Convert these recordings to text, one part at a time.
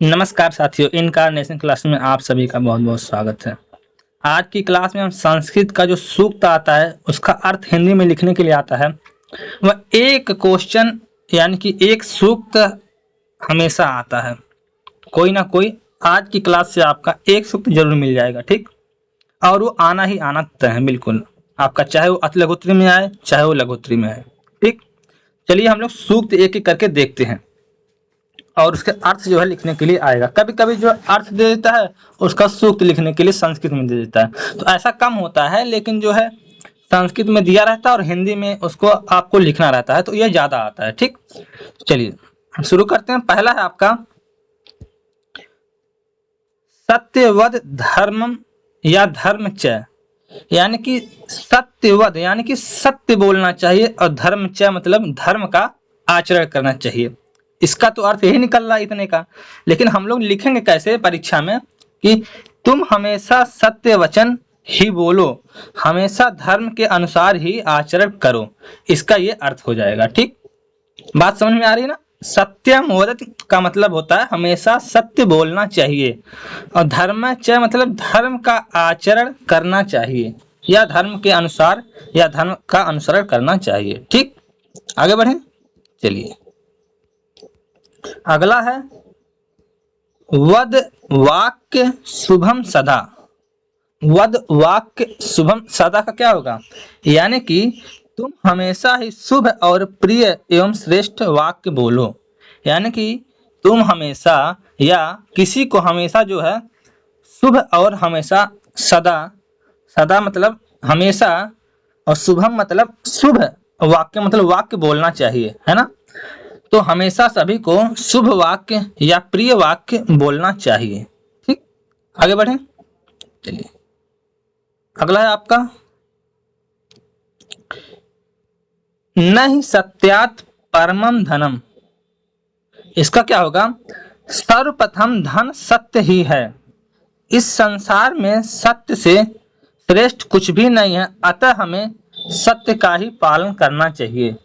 नमस्कार साथियों, incarnation class में आप सभी का बहुत बहुत स्वागत है। आज की क्लास में हम संस्कृत का जो सूक्त आता है उसका अर्थ हिंदी में लिखने के लिए आता है। वह एक क्वेश्चन यानी कि एक सूक्त हमेशा आता है, कोई ना कोई। आज की क्लास से आपका एक सूक्त जरूर मिल जाएगा, ठीक। और वो आना ही आना तय है, बिल्कुल आपका, चाहे वो अति लघुत्री में आए चाहे वो लघुत्री में आए, ठीक। चलिए हम लोग सूक्त एक एक करके देखते हैं और उसके अर्थ जो है लिखने के लिए आएगा। कभी कभी जो अर्थ दे देता है उसका सूक्त लिखने के लिए संस्कृत में दे देता है, तो ऐसा कम होता है, लेकिन जो है संस्कृत में दिया रहता है और हिंदी में उसको आपको लिखना रहता है, तो ये ज्यादा आता है, ठीक। चलिए हम शुरू करते हैं। पहला है आपका सत्यवद धर्मम या धर्म च, यानी कि सत्यवद यानी कि सत्य बोलना चाहिए और धर्म च मतलब धर्म का आचरण करना चाहिए। इसका तो अर्थ यही निकल रहा है इतने का, लेकिन हम लोग लिखेंगे कैसे परीक्षा में कि तुम हमेशा सत्य वचन ही बोलो, हमेशा धर्म के अनुसार ही आचरण करो, इसका ये अर्थ हो जाएगा, ठीक। बात समझ में आ रही है ना। सत्यम वदत का मतलब होता है हमेशा सत्य बोलना चाहिए, और धर्म च मतलब धर्म का आचरण करना चाहिए या धर्म के अनुसार या धर्म का अनुसरण करना चाहिए, ठीक। आगे बढ़े। चलिए अगला है वद वाक्य शुभम सदा। वद वाक्य शुभम सदा का क्या होगा, यानी कि तुम हमेशा ही शुभ और प्रिय एवं श्रेष्ठ वाक्य बोलो, यानी कि तुम हमेशा या किसी को हमेशा जो है शुभ और हमेशा सदा, सदा मतलब हमेशा और शुभम मतलब शुभ वाक्य मतलब वाक्य बोलना चाहिए, है ना। तो हमेशा सभी को शुभ वाक्य या प्रिय वाक्य बोलना चाहिए, ठीक। आगे बढ़े। चलिए अगला है आपका न ही सत्यात परमम धनम। इसका क्या होगा, सर्वप्रथम धन सत्य ही है, इस संसार में सत्य से श्रेष्ठ कुछ भी नहीं है, अतः हमें सत्य का ही पालन करना चाहिए।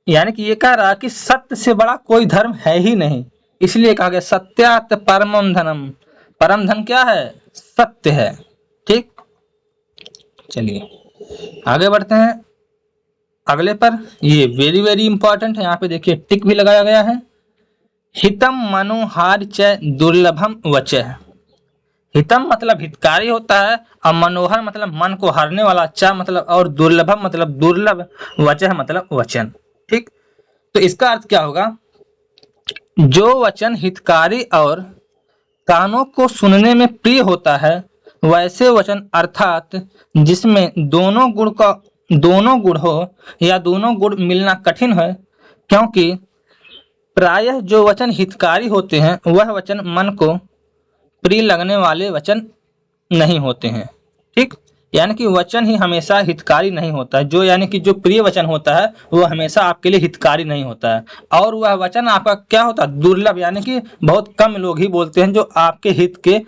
यानी कि ये कह रहा कि सत्य से बड़ा कोई धर्म है ही नहीं, इसलिए कहा गया सत्यात परमम धनम। परम धन क्या है, सत्य है, ठीक। चलिए आगे बढ़ते हैं अगले पर। ये वेरी वेरी इंपॉर्टेंट है, यहाँ पे देखिए टिक भी लगाया गया है। हितम मनोहार च दुर्लभम वचः। हितम मतलब हितकारी होता है और मनोहर मतलब मन को हरने वाला, च मतलब और दुर्लभम मतलब दुर्लभ, वचः मतलब वचन, ठीक। तो इसका अर्थ क्या होगा, जो वचन हितकारी और कानों को सुनने में प्रिय होता है वैसे वचन, अर्थात जिसमें दोनों गुण हो या दोनों गुण मिलना कठिन है, क्योंकि प्रायः जो वचन हितकारी होते हैं वह वचन मन को प्रिय लगने वाले वचन नहीं होते हैं, ठीक। यानी कि वचन ही हमेशा हितकारी नहीं होता है, जो यानी कि जो प्रिय वचन होता है वो हमेशा आपके लिए हितकारी नहीं होता है, और वह वचन आपका क्या होता है, दुर्लभ, यानी कि बहुत कम लोग ही बोलते हैं जो आपके हित के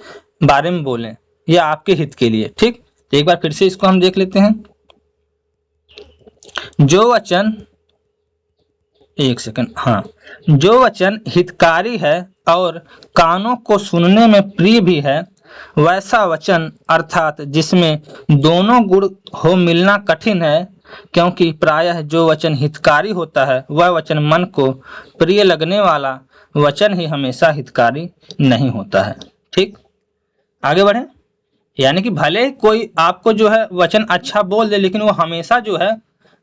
बारे में बोलें या आपके हित के लिए, ठीक। तो एक बार फिर से इसको हम देख लेते हैं। जो वचन, एक सेकंड, हाँ, जो वचन हितकारी है और कानों को सुनने में प्रिय भी है वैसा वचन, अर्थात जिसमें दोनों गुण हो मिलना कठिन है, क्योंकि प्रायः जो वचन हितकारी होता है वह वचन मन को प्रिय लगने वाला वचन ही हमेशा हितकारी नहीं होता है, ठीक। आगे बढ़े। यानी कि भले कोई आपको जो है वचन अच्छा बोल दे, लेकिन वो हमेशा जो है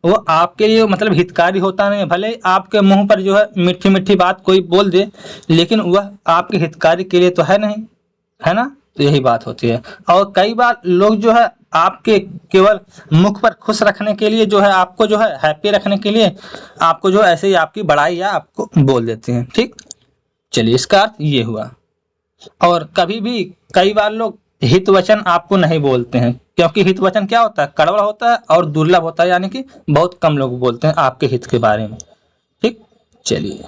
वो आपके लिए मतलब हितकारी होता नहीं है। भले आपके मुंह पर जो है मीठी मीठी बात कोई बोल दे, लेकिन वह आपके हितकारी के लिए तो है नहीं, है ना। तो यही बात होती है। और कई बार लोग जो है आपके केवल मुख पर खुश रखने के लिए जो है, आपको जो है हैप्पी रखने के लिए आपको जो ऐसे ही आपकी बड़ाई या आपको बोल देते हैं, ठीक। चलिए इसका अर्थ ये हुआ। और कभी भी कई बार लोग हित वचन आपको नहीं बोलते हैं, क्योंकि हित वचन क्या होता है, कड़वा होता है और दुर्लभ होता है, यानी कि बहुत कम लोग बोलते हैं आपके हित के बारे में, ठीक। चलिए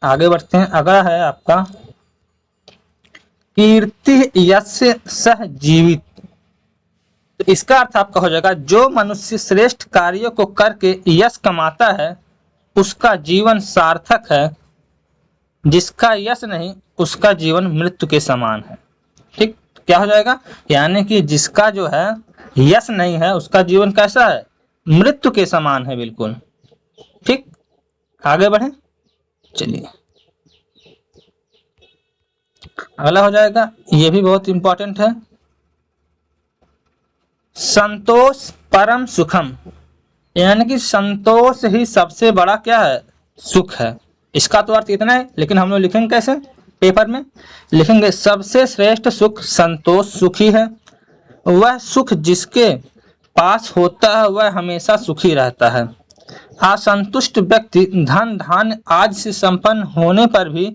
आगे बढ़ते हैं। अगला है आपका कीर्ति यस्य सह जीवित। तो इसका अर्थ आपका हो जाएगा जो मनुष्य श्रेष्ठ कार्यों को करके यश कमाता है उसका जीवन सार्थक है, जिसका यश नहीं उसका जीवन मृत्यु के समान है। ठीक, क्या हो जाएगा, यानी कि जिसका जो है यश नहीं है उसका जीवन कैसा है, मृत्यु के समान है बिल्कुल। ठीक, आगे बढ़े, चलिए अगला हो जाएगा, ये भी बहुत इंपॉर्टेंट है। संतोष परम सुखम, यानी कि संतोष ही सबसे बड़ा क्या है, सुख है। इसका तो अर्थ इतना है, लेकिन हम लोग लिखेंगे कैसे, पेपर में लिखेंगे सबसे श्रेष्ठ सुख संतोष सुख ही है। वह सुख जिसके पास होता है वह हमेशा सुखी रहता है। असंतुष्ट व्यक्ति धन धान्य आज से संपन्न होने पर भी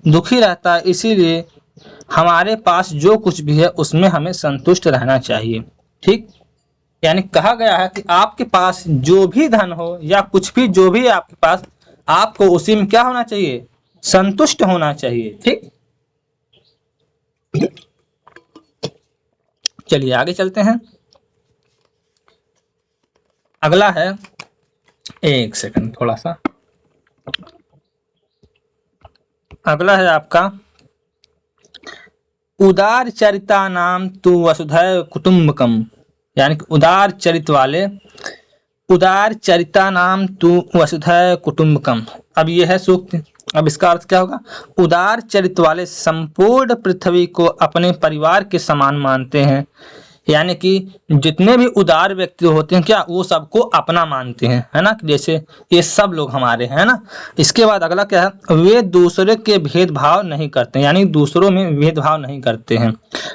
दुखी रहता है। इसीलिए हमारे पास जो कुछ भी है उसमें हमें संतुष्ट रहना चाहिए। ठीक, यानी कहा गया है कि आपके पास जो भी धन हो या कुछ भी जो भी है आपके पास, आपको उसी में क्या होना चाहिए, संतुष्ट होना चाहिए। ठीक, चलिए आगे चलते हैं। अगला है, एक सेकंड थोड़ा सा, अगला है आपका उदार चरिता नाम तु वसुधैव कुटुंबकम, यानी कि उदार चरित वाले, उदार चरिता नाम तु वसुधैव कुटुंबकम। अब ये है सूक्त, अब इसका अर्थ क्या होगा, उदार चरित वाले संपूर्ण पृथ्वी को अपने परिवार के समान मानते हैं। यानी कि जितने भी उदार व्यक्ति होते हैं क्या, वो सबको अपना मानते हैं, है ना, जैसे ये सब लोग हमारे हैं ना। इसके बाद अगला क्या है, वे दूसरे के भेदभाव नहीं करते, यानी दूसरों में भेदभाव नहीं करते हैं,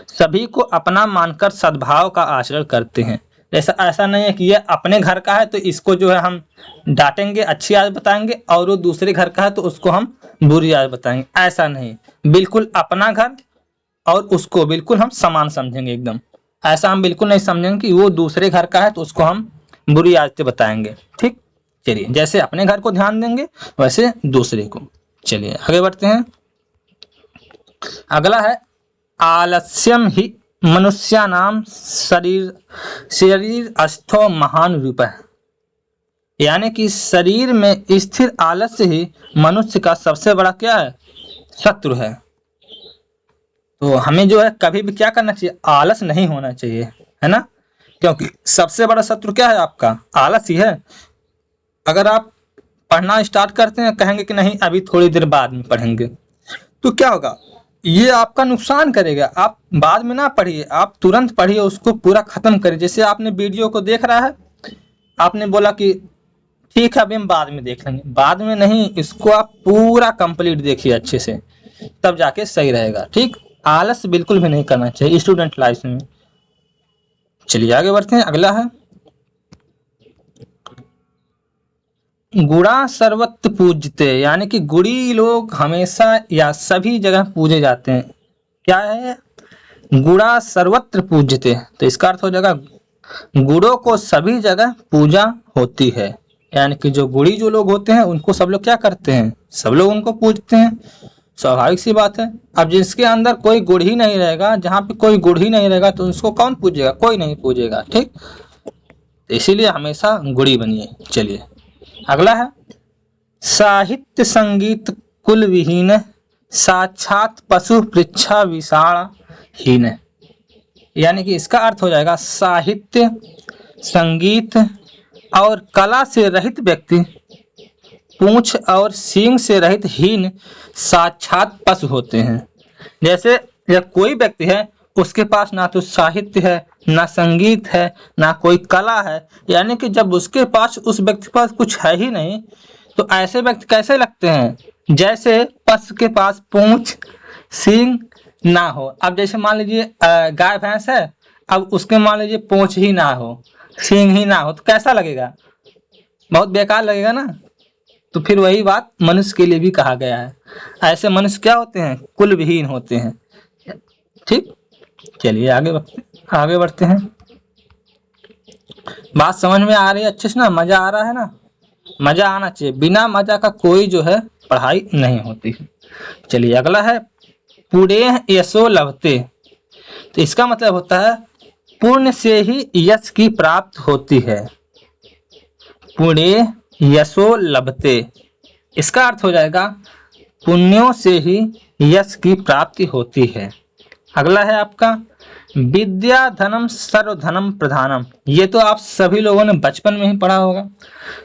सभी को अपना मानकर सद्भाव का आचरण करते हैं। ऐसा नहीं है कि ये अपने घर का है तो इसको जो है हम डांटेंगे, अच्छी आदत बताएंगे, और वो दूसरे घर का है तो उसको हम बुरी आदत बताएंगे, ऐसा नहीं, बिल्कुल अपना घर और उसको बिल्कुल हम समान समझेंगे एकदम। ऐसा हम बिल्कुल नहीं समझेंगे कि वो दूसरे घर का है तो उसको हम बुरी आदतें बताएंगे। ठीक, चलिए जैसे अपने घर को ध्यान देंगे वैसे दूसरे को। चलिए आगे बढ़ते हैं। अगला है आलस्यम ही मनुष्यानाम शरीर अस्थो महान रूप है, यानी कि शरीर में स्थिर आलस्य ही मनुष्य का सबसे बड़ा क्या है, शत्रु है। तो हमें जो है कभी भी क्या करना चाहिए, आलस नहीं होना चाहिए, है ना, क्योंकि सबसे बड़ा शत्रु क्या है आपका, आलस ही है। अगर आप पढ़ना स्टार्ट करते हैं, कहेंगे कि नहीं अभी थोड़ी देर बाद में पढ़ेंगे, तो क्या होगा, ये आपका नुकसान करेगा। आप बाद में ना पढ़िए, आप तुरंत पढ़िए, उसको पूरा खत्म करिए। जैसे आपने वीडियो को देख रहा है, आपने बोला कि ठीक है अभी हम बाद में देख लेंगे, बाद में नहीं, इसको आप पूरा कंप्लीट देखिए अच्छे से, तब जाके सही रहेगा। ठीक, आलस बिल्कुल भी नहीं करना चाहिए स्टूडेंट लाइफ में। चलिए आगे बढ़ते हैं। अगला है गुणा सर्वत्र पूजते, यानी कि गुणी लोग हमेशा या सभी जगह पूजे जाते हैं। क्या है, गुणा सर्वत्र पूजते, तो इसका अर्थ हो जाएगा गुणों को सभी जगह पूजा होती है। यानी कि जो गुणी जो लोग होते हैं उनको सब लोग क्या करते हैं, सब लोग उनको पूजते हैं, स्वाभाविक सी बात है। अब जिसके अंदर कोई गुण ही नहीं रहेगा, जहाँ पे कोई गुण ही नहीं रहेगा तो उसको कौन पूजेगा, कोई नहीं पूजेगा। ठीक, इसीलिए हमेशा गुणी बनिए। चलिए अगला है साहित्य संगीत कुल विहीन साक्षात पशु पृच्छा विषाण हीन, यानी कि इसका अर्थ हो जाएगा साहित्य संगीत और कला से रहित व्यक्ति पूंछ और सींग से रहित हीन साक्षात पशु होते हैं। जैसे जब कोई व्यक्ति है उसके पास ना तो साहित्य है, ना संगीत है, ना कोई कला है, यानी कि जब उसके पास, उस व्यक्ति के पास कुछ है ही नहीं, तो ऐसे व्यक्ति कैसे लगते हैं, जैसे पशु के पास पूंछ सींग ना हो। अब जैसे मान लीजिए गाय भैंस है, अब उसके मान लीजिए पूंछ ही ना हो, सींग ही ना हो, तो कैसा लगेगा, बहुत बेकार लगेगा ना। तो फिर वही बात मनुष्य के लिए भी कहा गया है, ऐसे मनुष्य क्या होते हैं, कुल विहीन होते हैं। ठीक, चलिए आगे बढ़ते हैं। बात समझ में आ रही है अच्छे से ना, मजा आ रहा है ना, मजा आना चाहिए, बिना मजा का कोई जो है पढ़ाई नहीं होती। चलिए अगला है पुण्य यशो लभते, तो इसका मतलब होता है पुण्य से ही यश की प्राप्त होती है। पुण्य यशो लभते, इसका अर्थ हो जाएगा पुण्यों से ही यश की प्राप्ति होती है। अगला है आपका विद्या धनम सर्वधनम प्रधानम। ये तो आप सभी लोगों ने बचपन में ही पढ़ा होगा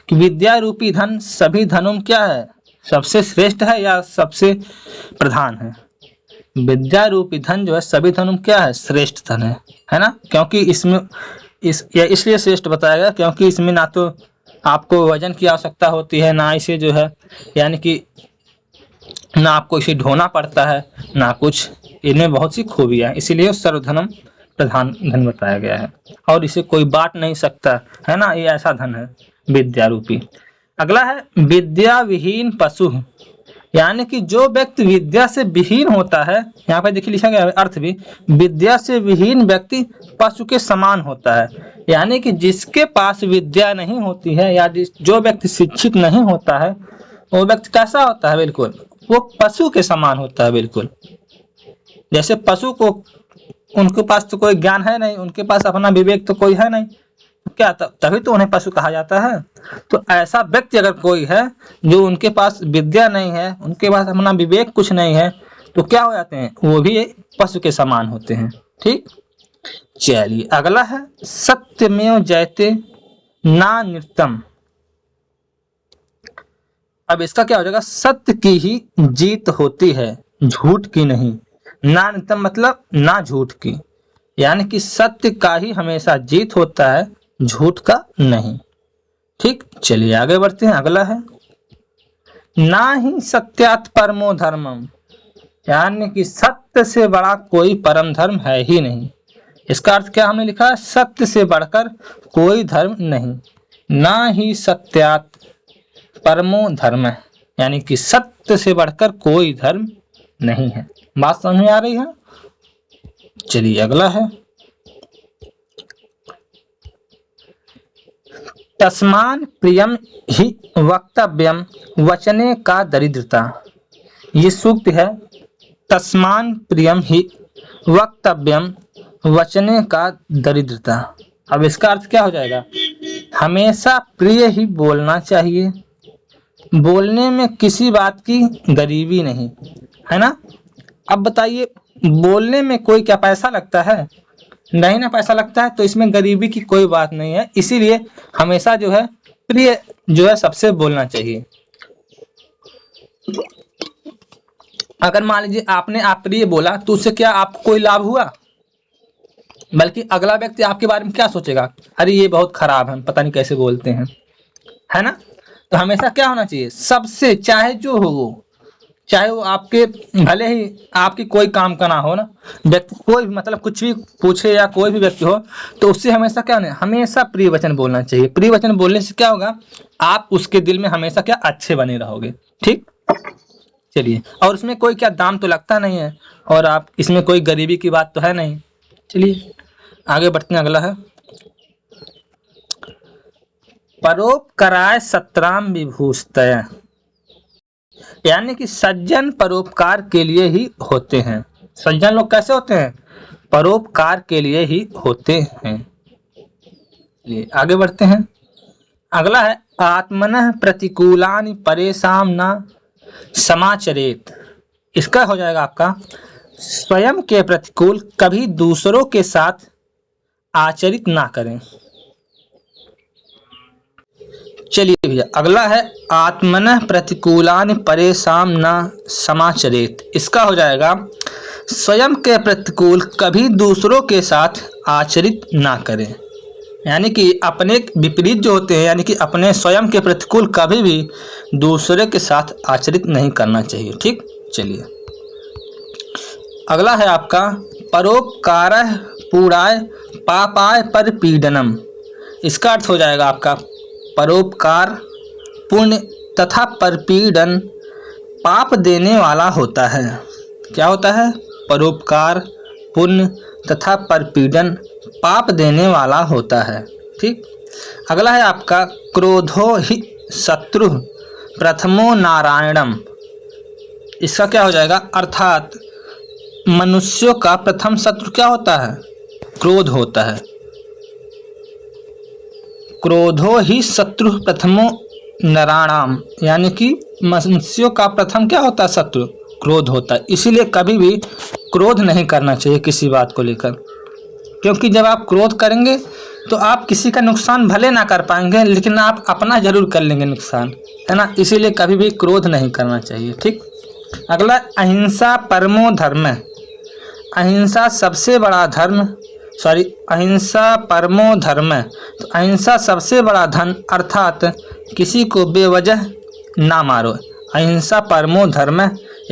कि विद्या रूपी धन सभी धनों में क्या है, सबसे श्रेष्ठ है या सबसे प्रधान है। विद्या रूपी धन जो है सभी धनों में क्या है, श्रेष्ठ धन है ना। क्योंकि इसमें इसलिए श्रेष्ठ बताया गया क्योंकि इसमें ना तो आपको वजन की आवश्यकता होती है, ना इसे जो है यानी कि ना आपको इसे ढोना पड़ता है, ना कुछ, इनमें बहुत सी खूबियां हैं, इसीलिए सर्वधनम प्रधान धन बताया गया है और इसे कोई बांट नहीं सकता है ना, ये ऐसा धन है विद्या रूपी। अगला है विद्या विहीन पशु। यानी कि जो व्यक्ति विद्या से विहीन होता है, यहाँ पे देखिए लिखा गया है अर्थ भी, विद्या से विहीन व्यक्ति पशु के समान होता है। यानी कि जिसके पास विद्या नहीं होती है या जो व्यक्ति शिक्षित नहीं होता है वो व्यक्ति कैसा होता है, बिल्कुल वो पशु के समान होता है। बिल्कुल जैसे पशु को, उनके पास तो कोई ज्ञान है नहीं, उनके पास अपना विवेक तो कोई है नहीं, क्या तभी तो उन्हें पशु कहा जाता है। तो ऐसा व्यक्ति अगर कोई है जो उनके पास विद्या नहीं है, उनके पास अपना विवेक कुछ नहीं है, तो क्या हो जाते हैं, वो भी पशु के समान होते हैं। ठीक, चलिए अगला है सत्यमेव जयते ना नृतम। अब इसका क्या हो जाएगा, सत्य की ही जीत होती है, झूठ की नहीं। ना नृतम मतलब ना झूठ की, यानी कि सत्य का ही हमेशा जीत होता है, झूठ का नहीं। ठीक, चलिए आगे बढ़ते हैं। अगला है ना ही सत्यात् परमो धर्मम। यानी कि सत्य से बड़ा कोई परम धर्म है ही नहीं। इसका अर्थ क्या हमने लिखा है, सत्य से बढ़कर कोई धर्म नहीं। ना ही सत्यात् परमो धर्म, यानी कि सत्य से बढ़कर कोई धर्म नहीं है। बात समझ में आ रही है। चलिए अगला है तस्मान प्रियम ही वक्तव्यम वचने का दरिद्रता। ये सूक्त है, तस्मान प्रियम ही वक्तव्यम वचने का दरिद्रता। अब इसका अर्थ क्या हो जाएगा, हमेशा प्रिय ही बोलना चाहिए, बोलने में किसी बात की गरीबी नहीं, है ना। अब बताइए बोलने में कोई क्या पैसा लगता है, नहीं ना पैसा लगता है, तो इसमें गरीबी की कोई बात नहीं है। इसीलिए हमेशा जो है प्रिय जो है सबसे बोलना चाहिए। अगर मान लीजिए आपने अप्रिय बोला तो उससे क्या आपको कोई लाभ हुआ, बल्कि अगला व्यक्ति आपके बारे में क्या सोचेगा, अरे ये बहुत खराब है, पता नहीं कैसे बोलते हैं, है ना। तो हमेशा क्या होना चाहिए, सबसे चाहे जो हो वो, चाहे वो आपके भले ही आपकी कोई काम का ना हो ना, व्यक्ति कोई भी मतलब कुछ भी पूछे या कोई भी व्यक्ति हो, तो उससे हमेशा क्या होना, हमेशा प्रिय वचन बोलना चाहिए। प्रिय वचन बोलने से क्या होगा, आप उसके दिल में हमेशा क्या अच्छे बने रहोगे। ठीक, चलिए, और उसमें कोई क्या दाम तो लगता नहीं है, और आप इसमें कोई गरीबी की बात तो है नहीं। चलिए आगे बढ़ते हैं। अगला है परोपकाराय सत्राम विभूषतय। यानी कि सज्जन परोपकार के लिए ही होते हैं। सज्जन लोग कैसे होते हैं, परोपकार के लिए ही होते हैं। ये आगे बढ़ते हैं। अगला है आत्मनः प्रतिकूलानि परेशान न समाचरेत। इसका हो जाएगा आपका स्वयं के प्रतिकूल कभी दूसरों के साथ आचरित ना करें। चलिए भैया अगला है आत्मनः प्रतिकूलानि परेशान न समाचरेत। इसका हो जाएगा स्वयं के प्रतिकूल कभी दूसरों के साथ आचरित ना करें। यानी कि अपने विपरीत जो होते हैं, यानी कि अपने स्वयं के प्रतिकूल कभी भी दूसरे के साथ आचरित नहीं करना चाहिए। ठीक, चलिए अगला है आपका परोपकारः पूराय पापाय परपीडनम। इसका अर्थ हो जाएगा आपका परोपकार पुण्य तथा परपीड़न पाप देने वाला होता है। क्या होता है, परोपकार पुण्य तथा परपीड़न पाप देने वाला होता है। ठीक, अगला है आपका क्रोधो ही शत्रु प्रथमो नारायणम। इसका क्या हो जाएगा, अर्थात मनुष्यों का प्रथम शत्रु क्या होता है, क्रोध होता है। क्रोधो ही शत्रु प्रथमो नराणाम, यानी कि मनुष्यों का प्रथम क्या होता है? शत्रु क्रोध होता है। इसीलिए कभी भी क्रोध नहीं करना चाहिए किसी बात को लेकर, क्योंकि जब आप क्रोध करेंगे तो आप किसी का नुकसान भले ना कर पाएंगे, लेकिन आप अपना जरूर कर लेंगे नुकसान, है ना। इसीलिए कभी भी क्रोध नहीं करना चाहिए। ठीक। अगला, अहिंसा परमो धर्म। अहिंसा सबसे बड़ा धर्म, अहिंसा परमो धर्म। तो अहिंसा सबसे बड़ा धन, अर्थात किसी को बेवजह ना मारो। अहिंसा परमो धर्म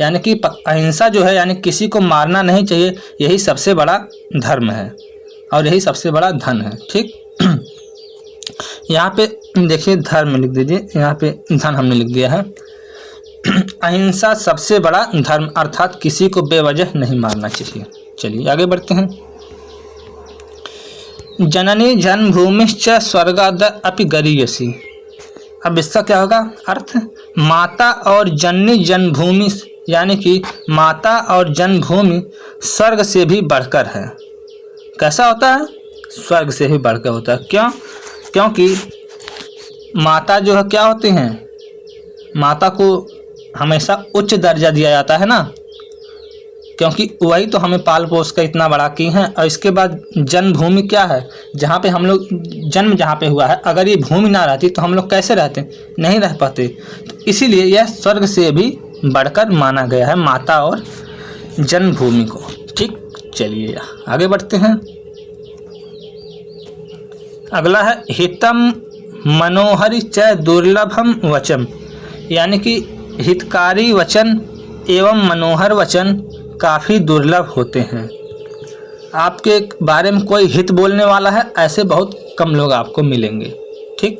यानी कि अहिंसा जो है यानी किसी को मारना नहीं चाहिए, यही सबसे बड़ा धर्म है और यही सबसे बड़ा धन है। ठीक। यहाँ पे देखिए धर्म लिख दीजिए, यहाँ पे धन हमने लिख दिया है। अहिंसा सबसे बड़ा धर्म, अर्थात किसी को बेवजह नहीं मारना चाहिए। चलिए आगे बढ़ते हैं। जननी जन्मभूमिश्च स्वर्गाद अपि गरीयसी। अब इसका क्या होगा अर्थ? माता और जननी जन्मभूमि यानी कि माता और जन्मभूमि स्वर्ग से भी बढ़कर है। कैसा होता है? स्वर्ग से भी बढ़कर होता है। क्यों? क्योंकि माता जो है क्या होती हैं? माता को हमेशा उच्च दर्जा दिया जाता है ना, क्योंकि वही तो हमें पाल पोस कर इतना बड़ा की हैं। और इसके बाद जन्मभूमि क्या है? जहाँ पे हम लोग जन्म जहाँ पे हुआ है, अगर ये भूमि ना रहती तो हम लोग कैसे रहते? नहीं रह पाते। तो इसीलिए यह स्वर्ग से भी बढ़कर माना गया है माता और जन्मभूमि को। ठीक। चलिए आगे बढ़ते हैं। अगला है हितम मनोहरि च दुर्लभम वचन, यानी कि हितकारी वचन एवं मनोहर वचन काफ़ी दुर्लभ होते हैं। आपके बारे में कोई हित बोलने वाला है, ऐसे बहुत कम लोग आपको मिलेंगे। ठीक।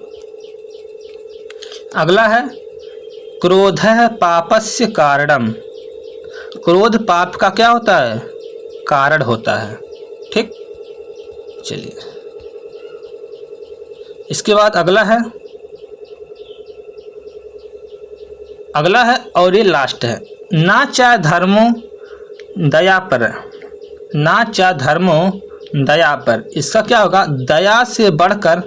अगला है क्रोधः पापस्य कारणम। क्रोध पाप का क्या होता है? कारण होता है। ठीक। चलिए इसके बाद अगला है और ये लास्ट है, ना चा धर्मो दया पर। ना चा धर्मो दया पर, इसका क्या होगा? दया से बढ़कर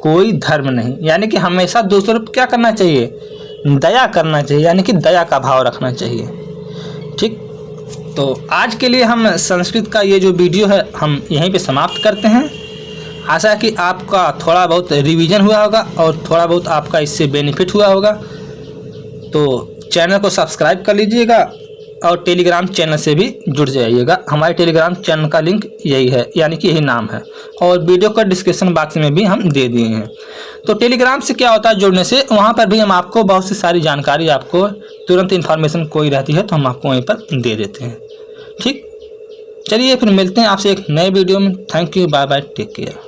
कोई धर्म नहीं, यानी कि हमेशा दूसरों पर क्या करना चाहिए? दया करना चाहिए, यानी कि दया का भाव रखना चाहिए। ठीक। तो आज के लिए हम संस्कृत का ये जो वीडियो है हम यहीं पे समाप्त करते हैं। आशा है कि आपका थोड़ा बहुत रिवीजन हुआ होगा और थोड़ा बहुत आपका इससे बेनिफिट हुआ होगा। तो चैनल को सब्सक्राइब कर लीजिएगा और टेलीग्राम चैनल से भी जुड़ जाइएगा। हमारे टेलीग्राम चैनल का लिंक यही है, यानी कि यही नाम है, और वीडियो का डिस्क्रिप्शन बॉक्स में भी हम दे दिए हैं। तो टेलीग्राम से क्या होता है जुड़ने से, वहाँ पर भी हम आपको बहुत सी सारी जानकारी, आपको तुरंत इन्फॉर्मेशन कोई रहती है तो हम आपको वहीं पर दे देते हैं। ठीक। चलिए फिर मिलते हैं आपसे एक नए वीडियो में। Thank you, bye bye, take care.